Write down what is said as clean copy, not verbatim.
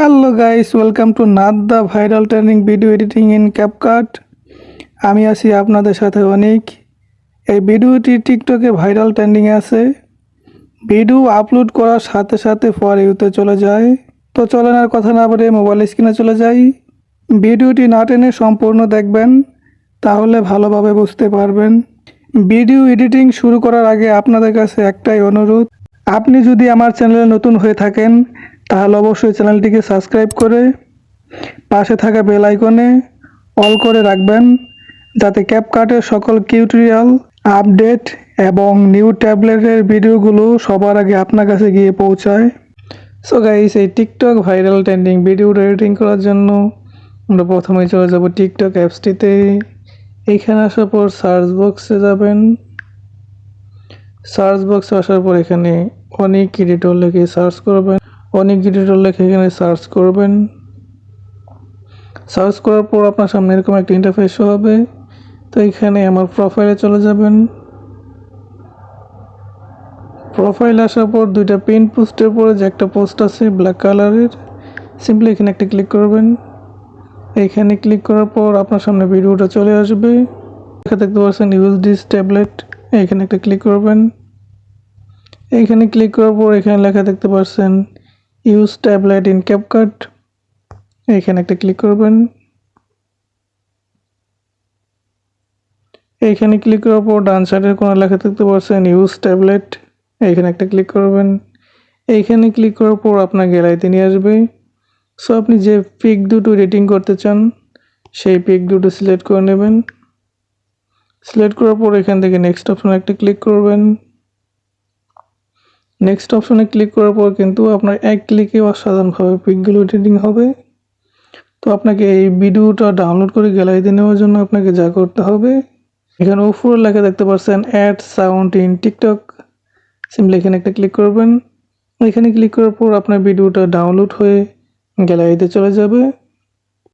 Hello guys, welcome to Nath the viral trending video editing in CapCut. আমি আছি আপনাদের সাথে অনিক। এই ভিডিওটি টিকটকে ভাইরাল ট্রেন্ডিংয়ে আছে। ভিডিও আপলোড করার সাথে সাথে ফর ইউতে চলে যায়। তো চলেন আর কথা না বলে মোবাইল স্ক্রিনে চলে যাই। ভিডিওটি না টেনে সম্পূর্ণ দেখবেন, তাহলে ভালোভাবে বুঝতে পারবেন। ভিডিও এডিটিং শুরু করার আগে আপনাদের কাছে একটাই অনুরোধ, আপনি যদি আমার চ্যানেলে নতুন হয়ে থাকেন তাহলে অবশ্যই চ্যানেলটিকে সাবস্ক্রাইব করে পাশে থাকা বেল আইকনে অল করে রাখবেন, যাতে ক্যাপকাটের সকল টিউটোরিয়াল, আপডেট এবং নিউ ট্যাবলেটের ভিডিওগুলো সবার আগে আপনার কাছে গিয়ে পৌঁছায়। সো গাইস, এই TikTok viral trending video editing করার জন্য আমরা প্রথমে চলে যাব টিকটক অ্যাপসটিতে। এইখানে আসার পর সার্চ বক্সে যাবেন। সার্চ বক্সে আসার পর এখানে অনিক এডিটর লিখে সার্চ করবেন। অনিক এডিটর লিখে এখানে সার্চ করবেন। সার্চ করার পর আপনার সামনে এরকম একটা ইন্টারফেস হবে। তো এখানে আমার প্রোফাইলে চলে যাবেন। প্রোফাইল আসার পর দুইটা পিন পোস্টের পরে যে একটা পোস্ট আছে ব্ল্যাক কালারের, সিম্পলি এখানে একটা ক্লিক করবেন। এইখানে ক্লিক করার পর আপনার সামনে ভিডিওটা চলে আসবে। এখানে দেখতে পাচ্ছেন ইউজ দিস ট্যাবলেট, এইখানে একটা ক্লিক করবেন। এইখানে ক্লিক করার পর এখানে লেখা দেখতে পাচ্ছেন ইউজ ট্যাবলেট ইন ক্যাপকাট, এইখানে একটা ক্লিক করবেন। এইখানে ক্লিক করার পর ডান সাইডের কোণে লেখা দেখতে পাচ্ছেন ইউজ ট্যাবলেট, এইখানে একটা ক্লিক করবেন। এইখানে ক্লিক করার পর আপনার গ্যালারিতে নিয়ে আসবে। সো আপনি যে পিক দুটো এডিটিং করতে চান সেই পিক দুটো সিলেক্ট করে নেবেন। সিলেক্ট করার পর এখান থেকে নেক্সট অপশনে একটা ক্লিক করবেন। নেক্সট অপশনে ক্লিক করার পর কিন্তু আপনার এক ক্লিকে অসাধারণভাবে পিকগুলো এডিটিং হবে। তো আপনাকে এই ভিডিওটা ডাউনলোড করে গ্যালারিতে নেওয়ার জন্য আপনাকে যা করতে হবে, এখানে উপরে লেখা দেখতে পাচ্ছেন add sound in TikTok, simply এখানে একটা ক্লিক করবেন। এখানে ক্লিক করার পর আপনার ভিডিওটা ডাউনলোড হয়ে গ্যালারিতে চলে যাবে।